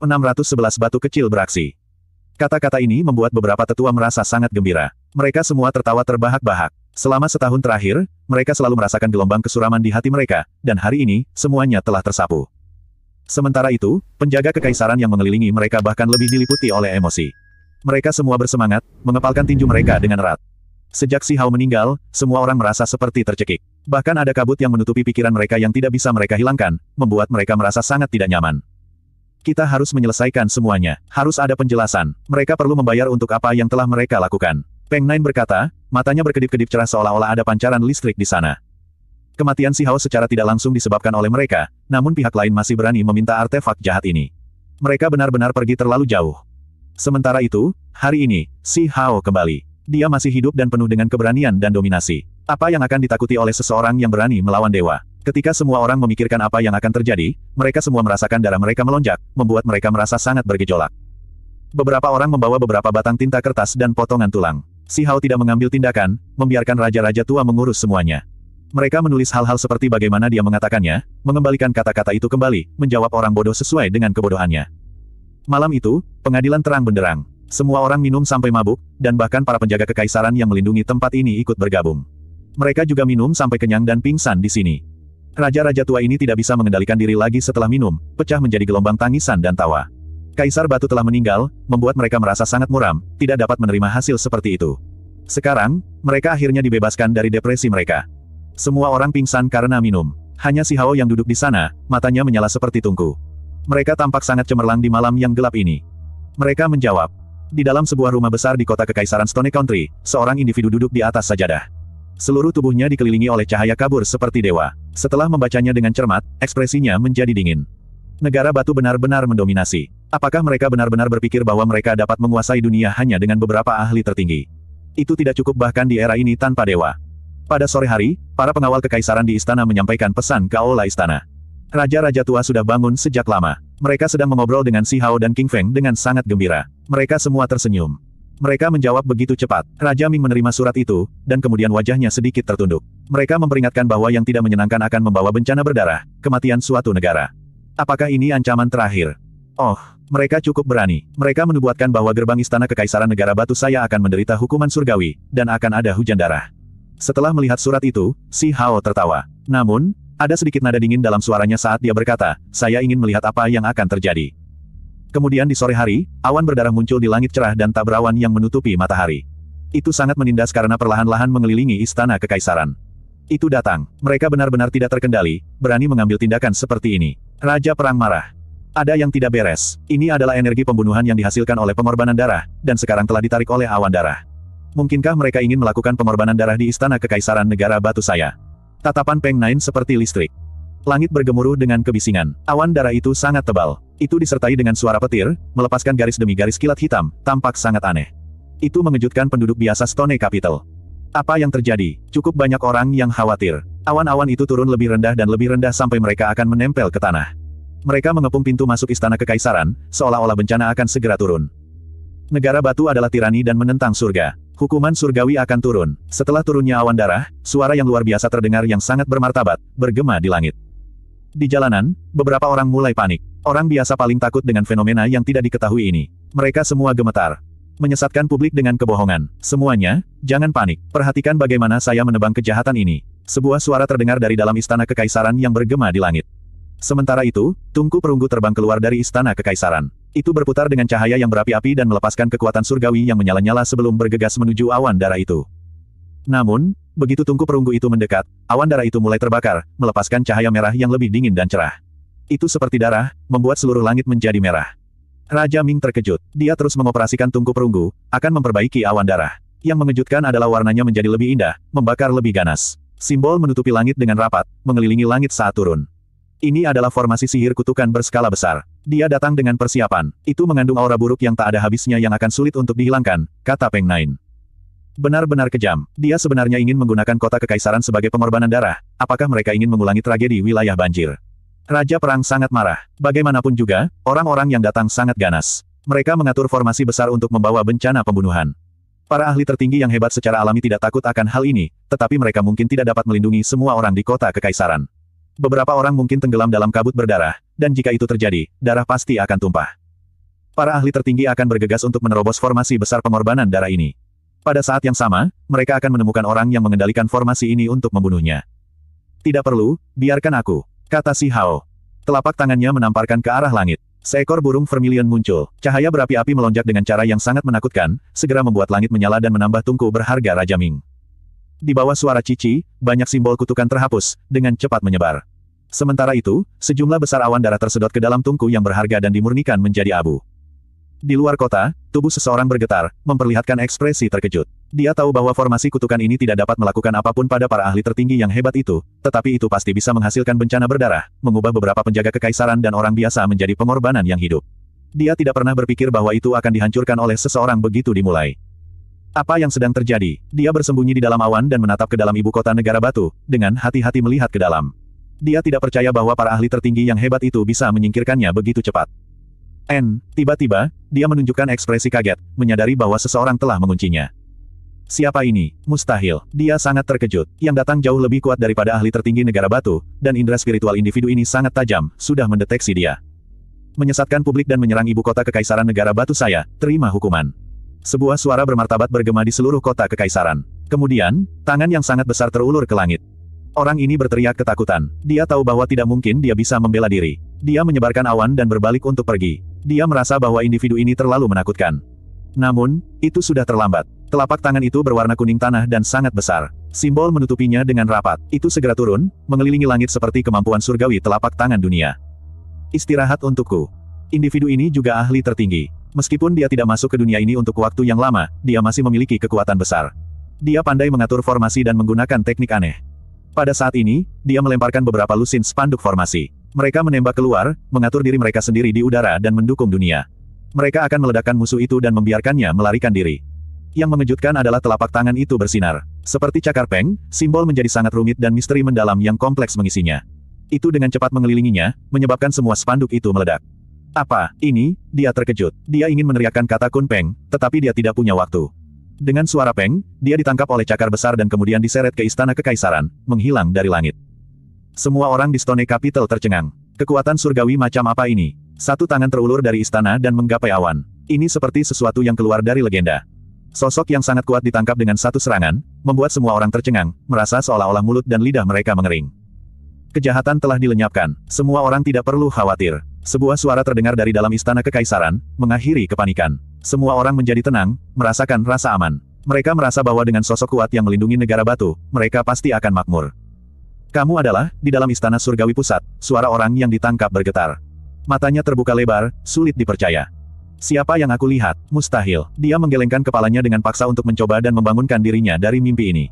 611 batu kecil beraksi. Kata-kata ini membuat beberapa tetua merasa sangat gembira. Mereka semua tertawa terbahak-bahak. Selama setahun terakhir, mereka selalu merasakan gelombang kesuraman di hati mereka, dan hari ini, semuanya telah tersapu. Sementara itu, penjaga kekaisaran yang mengelilingi mereka bahkan lebih diliputi oleh emosi. Mereka semua bersemangat, mengepalkan tinju mereka dengan erat. Sejak Si Hao meninggal, semua orang merasa seperti tercekik. Bahkan ada kabut yang menutupi pikiran mereka yang tidak bisa mereka hilangkan, membuat mereka merasa sangat tidak nyaman. Kita harus menyelesaikan semuanya. Harus ada penjelasan. Mereka perlu membayar untuk apa yang telah mereka lakukan. Peng Nine berkata, matanya berkedip-kedip cerah seolah-olah ada pancaran listrik di sana. Kematian Si Hao secara tidak langsung disebabkan oleh mereka, namun pihak lain masih berani meminta artefak jahat ini. Mereka benar-benar pergi terlalu jauh. Sementara itu, hari ini, Si Hao kembali. Dia masih hidup dan penuh dengan keberanian dan dominasi. Apa yang akan ditakuti oleh seseorang yang berani melawan dewa? Ketika semua orang memikirkan apa yang akan terjadi, mereka semua merasakan darah mereka melonjak, membuat mereka merasa sangat bergejolak. Beberapa orang membawa beberapa batang tinta kertas dan potongan tulang. Si Hao tidak mengambil tindakan, membiarkan raja-raja tua mengurus semuanya. Mereka menulis hal-hal seperti bagaimana dia mengatakannya, mengembalikan kata-kata itu kembali, menjawab orang bodoh sesuai dengan kebodohannya. Malam itu, pengadilan terang benderang. Semua orang minum sampai mabuk, dan bahkan para penjaga kekaisaran yang melindungi tempat ini ikut bergabung. Mereka juga minum sampai kenyang dan pingsan di sini. Raja-raja tua ini tidak bisa mengendalikan diri lagi setelah minum, pecah menjadi gelombang tangisan dan tawa. Kaisar Batu telah meninggal, membuat mereka merasa sangat muram, tidak dapat menerima hasil seperti itu. Sekarang, mereka akhirnya dibebaskan dari depresi mereka. Semua orang pingsan karena minum. Hanya Si Hao yang duduk di sana, matanya menyala seperti tungku. Mereka tampak sangat cemerlang di malam yang gelap ini. Mereka menjawab. Di dalam sebuah rumah besar di kota kekaisaran Stone Country, seorang individu duduk di atas sajadah. Seluruh tubuhnya dikelilingi oleh cahaya kabur seperti dewa. Setelah membacanya dengan cermat, ekspresinya menjadi dingin. Negara batu benar-benar mendominasi. Apakah mereka benar-benar berpikir bahwa mereka dapat menguasai dunia hanya dengan beberapa ahli tertinggi? Itu tidak cukup bahkan di era ini tanpa dewa. Pada sore hari, para pengawal kekaisaran di istana menyampaikan pesan ke aula istana. Raja-raja tua sudah bangun sejak lama. Mereka sedang mengobrol dengan Si Hao dan King Feng dengan sangat gembira. Mereka semua tersenyum. Mereka menjawab begitu cepat. Raja Ming menerima surat itu, dan kemudian wajahnya sedikit tertunduk. Mereka memperingatkan bahwa yang tidak menyenangkan akan membawa bencana berdarah, kematian suatu negara. Apakah ini ancaman terakhir? Oh, mereka cukup berani. Mereka menubuatkan bahwa gerbang istana kekaisaran negara batu saya akan menderita hukuman surgawi, dan akan ada hujan darah. Setelah melihat surat itu, Si Hao tertawa. Namun, ada sedikit nada dingin dalam suaranya saat dia berkata, saya ingin melihat apa yang akan terjadi. Kemudian di sore hari, awan berdarah muncul di langit cerah dan tak berawan yang menutupi matahari. Itu sangat menindas karena perlahan-lahan mengelilingi istana kekaisaran. Itu datang. Mereka benar-benar tidak terkendali, berani mengambil tindakan seperti ini. Raja Perang marah. Ada yang tidak beres. Ini adalah energi pembunuhan yang dihasilkan oleh pengorbanan darah, dan sekarang telah ditarik oleh awan darah. Mungkinkah mereka ingin melakukan pengorbanan darah di istana kekaisaran negara batu saya? Tatapan Peng Nine seperti listrik. Langit bergemuruh dengan kebisingan. Awan darah itu sangat tebal. Itu disertai dengan suara petir, melepaskan garis demi garis kilat hitam, tampak sangat aneh. Itu mengejutkan penduduk biasa Stone Capital. Apa yang terjadi? Cukup banyak orang yang khawatir. Awan-awan itu turun lebih rendah dan lebih rendah sampai mereka akan menempel ke tanah. Mereka mengepung pintu masuk istana kekaisaran, seolah-olah bencana akan segera turun. Negara batu adalah tirani dan menentang surga. Hukuman surgawi akan turun. Setelah turunnya awan darah, suara yang luar biasa terdengar yang sangat bermartabat, bergema di langit. Di jalanan, beberapa orang mulai panik. Orang biasa paling takut dengan fenomena yang tidak diketahui ini. Mereka semua gemetar. Menyesatkan publik dengan kebohongan. Semuanya, jangan panik. Perhatikan bagaimana saya menebang kejahatan ini. Sebuah suara terdengar dari dalam istana kekaisaran yang bergema di langit. Sementara itu, tungku perunggu terbang keluar dari istana kekaisaran. Itu berputar dengan cahaya yang berapi-api dan melepaskan kekuatan surgawi yang menyala-nyala sebelum bergegas menuju awan darah itu. Namun, begitu tungku perunggu itu mendekat, awan darah itu mulai terbakar, melepaskan cahaya merah yang lebih dingin dan cerah. Itu seperti darah, membuat seluruh langit menjadi merah. Raja Ming terkejut. Dia terus mengoperasikan tungku perunggu, akan memperbaiki awan darah. Yang mengejutkan adalah warnanya menjadi lebih indah, membakar lebih ganas. Simbol menutupi langit dengan rapat, mengelilingi langit saat turun. Ini adalah formasi sihir kutukan berskala besar. Dia datang dengan persiapan. Itu mengandung aura buruk yang tak ada habisnya yang akan sulit untuk dihilangkan, kata Peng Nine. Benar-benar kejam. Dia sebenarnya ingin menggunakan kota kekaisaran sebagai pengorbanan darah. Apakah mereka ingin mengulangi tragedi wilayah banjir? Raja Perang sangat marah. Bagaimanapun juga, orang-orang yang datang sangat ganas. Mereka mengatur formasi besar untuk membawa bencana pembunuhan. Para ahli tertinggi yang hebat secara alami tidak takut akan hal ini, tetapi mereka mungkin tidak dapat melindungi semua orang di kota kekaisaran. Beberapa orang mungkin tenggelam dalam kabut berdarah, dan jika itu terjadi, darah pasti akan tumpah. Para ahli tertinggi akan bergegas untuk menerobos formasi besar pengorbanan darah ini. Pada saat yang sama, mereka akan menemukan orang yang mengendalikan formasi ini untuk membunuhnya. Tidak perlu, biarkan aku, kata Si Hao. Telapak tangannya menamparkan ke arah langit. Seekor burung vermilion muncul. Cahaya berapi-api melonjak dengan cara yang sangat menakutkan, segera membuat langit menyala dan menambah tungku berharga Raja Ming. Di bawah suara cici, banyak simbol kutukan terhapus, dengan cepat menyebar. Sementara itu, sejumlah besar awan darah tersedot ke dalam tungku yang berharga dan dimurnikan menjadi abu. Di luar kota, tubuh seseorang bergetar, memperlihatkan ekspresi terkejut. Dia tahu bahwa formasi kutukan ini tidak dapat melakukan apapun pada para ahli tertinggi yang hebat itu, tetapi itu pasti bisa menghasilkan bencana berdarah, mengubah beberapa penjaga kekaisaran dan orang biasa menjadi pengorbanan yang hidup. Dia tidak pernah berpikir bahwa itu akan dihancurkan oleh seseorang begitu dimulai. Apa yang sedang terjadi? Dia bersembunyi di dalam awan dan menatap ke dalam ibu kota negara batu, dengan hati-hati melihat ke dalam. Dia tidak percaya bahwa para ahli tertinggi yang hebat itu bisa menyingkirkannya begitu cepat. Tiba-tiba, dia menunjukkan ekspresi kaget, menyadari bahwa seseorang telah menguncinya. Siapa ini? Mustahil. Dia sangat terkejut. Yang datang jauh lebih kuat daripada ahli tertinggi negara batu, dan indera spiritual individu ini sangat tajam, sudah mendeteksi dia. Menyesatkan publik dan menyerang ibu kota kekaisaran negara batu saya, terima hukuman. Sebuah suara bermartabat bergema di seluruh kota kekaisaran. Kemudian, tangan yang sangat besar terulur ke langit. Orang ini berteriak ketakutan. Dia tahu bahwa tidak mungkin dia bisa membela diri. Dia menyebarkan awan dan berbalik untuk pergi. Dia merasa bahwa individu ini terlalu menakutkan. Namun, itu sudah terlambat. Telapak tangan itu berwarna kuning tanah dan sangat besar. Simbol menutupinya dengan rapat. Itu segera turun, mengelilingi langit seperti kemampuan surgawi telapak tangan dunia. Istirahat untukku. Individu ini juga ahli tertinggi. Meskipun dia tidak masuk ke dunia ini untuk waktu yang lama, dia masih memiliki kekuatan besar. Dia pandai mengatur formasi dan menggunakan teknik aneh. Pada saat ini, dia melemparkan beberapa lusin spanduk formasi. Mereka menembak keluar, mengatur diri mereka sendiri di udara dan mendukung dunia. Mereka akan meledakkan musuh itu dan membiarkannya melarikan diri. Yang mengejutkan adalah telapak tangan itu bersinar. Seperti cakar peng, simbol menjadi sangat rumit dan misteri mendalam yang kompleks mengisinya. Itu dengan cepat mengelilinginya, menyebabkan semua spanduk itu meledak. Apa, ini? Dia terkejut. Dia ingin meneriakkan kata Kun Peng, tetapi dia tidak punya waktu. Dengan suara peng, dia ditangkap oleh cakar besar dan kemudian diseret ke istana kekaisaran, menghilang dari langit. Semua orang di Stone Capital tercengang. Kekuatan surgawi macam apa ini? Satu tangan terulur dari istana dan menggapai awan. Ini seperti sesuatu yang keluar dari legenda. Sosok yang sangat kuat ditangkap dengan satu serangan, membuat semua orang tercengang, merasa seolah-olah mulut dan lidah mereka mengering. Kejahatan telah dilenyapkan. Semua orang tidak perlu khawatir. Sebuah suara terdengar dari dalam istana kekaisaran, mengakhiri kepanikan. Semua orang menjadi tenang, merasakan rasa aman. Mereka merasa bahwa dengan sosok kuat yang melindungi negara batu, mereka pasti akan makmur. Kamu adalah, di dalam istana surgawi pusat, suara orang yang ditangkap bergetar. Matanya terbuka lebar, sulit dipercaya. Siapa yang aku lihat? Mustahil. Dia menggelengkan kepalanya dengan paksa untuk mencoba dan membangunkan dirinya dari mimpi ini.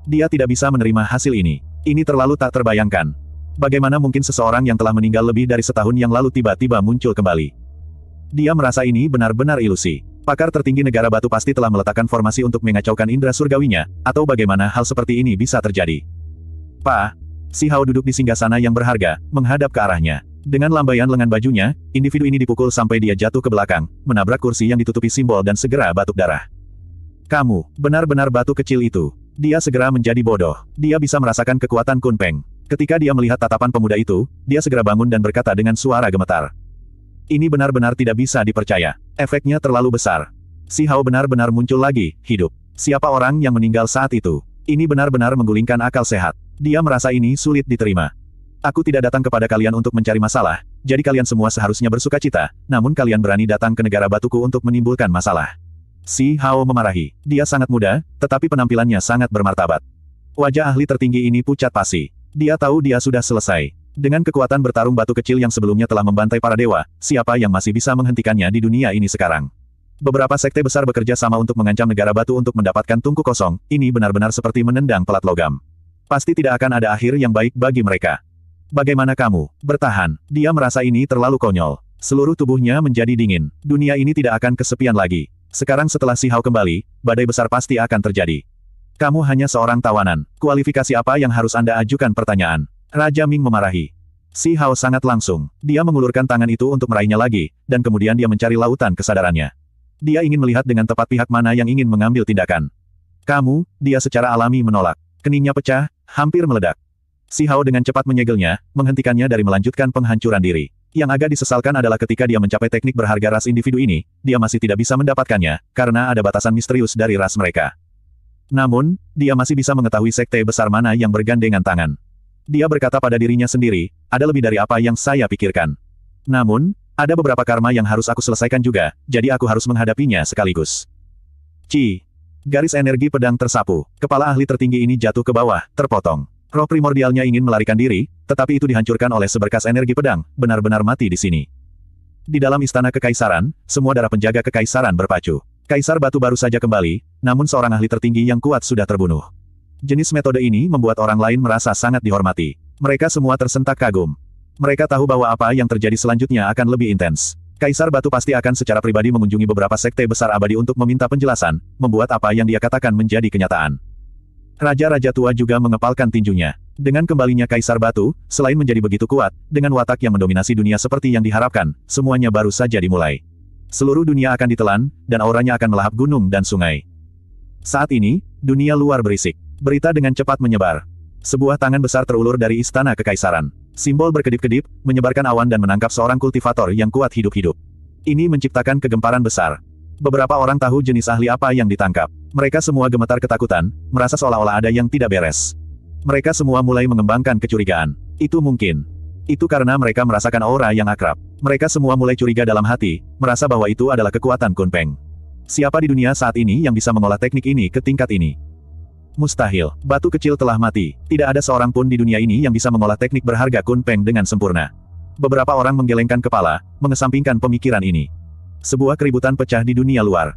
Dia tidak bisa menerima hasil ini. Ini terlalu tak terbayangkan. Bagaimana mungkin seseorang yang telah meninggal lebih dari setahun yang lalu tiba-tiba muncul kembali? Dia merasa ini benar-benar ilusi. Pakar tertinggi negara batu pasti telah meletakkan formasi untuk mengacaukan indera surgawinya, atau bagaimana hal seperti ini bisa terjadi. Pak, Si Hao duduk di singgasana yang berharga, menghadap ke arahnya. Dengan lambaian lengan bajunya, individu ini dipukul sampai dia jatuh ke belakang, menabrak kursi yang ditutupi simbol dan segera batuk darah. Kamu, benar-benar batu kecil itu. Dia segera menjadi bodoh. Dia bisa merasakan kekuatan Kun Peng. Ketika dia melihat tatapan pemuda itu, dia segera bangun dan berkata dengan suara gemetar. Ini benar-benar tidak bisa dipercaya. Efeknya terlalu besar. Si Hao benar-benar muncul lagi, hidup. Siapa orang yang meninggal saat itu? Ini benar-benar menggulingkan akal sehat. Dia merasa ini sulit diterima. Aku tidak datang kepada kalian untuk mencari masalah, jadi kalian semua seharusnya bersukacita, namun kalian berani datang ke negara batuku untuk menimbulkan masalah. Si Hao memarahi. Dia sangat muda, tetapi penampilannya sangat bermartabat. Wajah ahli tertinggi ini pucat pasi. Dia tahu dia sudah selesai. Dengan kekuatan bertarung batu kecil yang sebelumnya telah membantai para dewa, siapa yang masih bisa menghentikannya di dunia ini sekarang? Beberapa sekte besar bekerja sama untuk mengancam negara batu untuk mendapatkan tungku kosong, ini benar-benar seperti menendang pelat logam. Pasti tidak akan ada akhir yang baik bagi mereka. Bagaimana kamu? Bertahan. Dia merasa ini terlalu konyol. Seluruh tubuhnya menjadi dingin. Dunia ini tidak akan kesepian lagi. Sekarang setelah Si Hao kembali, badai besar pasti akan terjadi. Kamu hanya seorang tawanan. Kualifikasi apa yang harus Anda ajukan pertanyaan? Raja Ming memarahi. Si Hao sangat langsung. Dia mengulurkan tangan itu untuk meraihnya lagi, dan kemudian dia mencari lautan kesadarannya. Dia ingin melihat dengan tepat pihak mana yang ingin mengambil tindakan. Kamu, dia secara alami menolak. Keningnya pecah, hampir meledak. Si Hao dengan cepat menyegelnya, menghentikannya dari melanjutkan penghancuran diri. Yang agak disesalkan adalah ketika dia mencapai teknik berharga ras individu ini, dia masih tidak bisa mendapatkannya, karena ada batasan misterius dari ras mereka. Namun, dia masih bisa mengetahui sekte besar mana yang bergandengan tangan. Dia berkata pada dirinya sendiri, ada lebih dari apa yang saya pikirkan. Namun, ada beberapa karma yang harus aku selesaikan juga, jadi aku harus menghadapinya sekaligus. Garis energi pedang tersapu. Kepala ahli tertinggi ini jatuh ke bawah, terpotong. Roh primordialnya ingin melarikan diri, tetapi itu dihancurkan oleh seberkas energi pedang, benar-benar mati di sini. Di dalam istana kekaisaran, semua darah penjaga kekaisaran berpacu. Kaisar batu baru saja kembali, namun seorang ahli tertinggi yang kuat sudah terbunuh. Jenis metode ini membuat orang lain merasa sangat dihormati. Mereka semua tersentak kagum. Mereka tahu bahwa apa yang terjadi selanjutnya akan lebih intens. Kaisar batu pasti akan secara pribadi mengunjungi beberapa sekte besar abadi untuk meminta penjelasan, membuat apa yang dia katakan menjadi kenyataan. Raja-raja tua juga mengepalkan tinjunya. Dengan kembalinya Kaisar Batu, selain menjadi begitu kuat, dengan watak yang mendominasi dunia seperti yang diharapkan, semuanya baru saja dimulai. Seluruh dunia akan ditelan, dan auranya akan melahap gunung dan sungai. Saat ini, dunia luar berisik. Berita dengan cepat menyebar. Sebuah tangan besar terulur dari istana kekaisaran. Simbol berkedip-kedip, menyebarkan awan dan menangkap seorang kultivator yang kuat hidup-hidup. Ini menciptakan kegemparan besar. Beberapa orang tahu jenis ahli apa yang ditangkap. Mereka semua gemetar ketakutan, merasa seolah-olah ada yang tidak beres. Mereka semua mulai mengembangkan kecurigaan. Itu mungkin. Itu karena mereka merasakan aura yang akrab. Mereka semua mulai curiga dalam hati, merasa bahwa itu adalah kekuatan Kunpeng. Siapa di dunia saat ini yang bisa mengolah teknik ini ke tingkat ini? Mustahil. Batu kecil telah mati. Tidak ada seorang pun di dunia ini yang bisa mengolah teknik berharga Kunpeng dengan sempurna. Beberapa orang menggelengkan kepala, mengesampingkan pemikiran ini. Sebuah keributan pecah di dunia luar.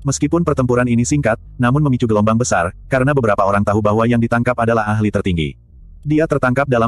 Meskipun pertempuran ini singkat, namun memicu gelombang besar, karena beberapa orang tahu bahwa yang ditangkap adalah ahli tertinggi. Dia tertangkap dalam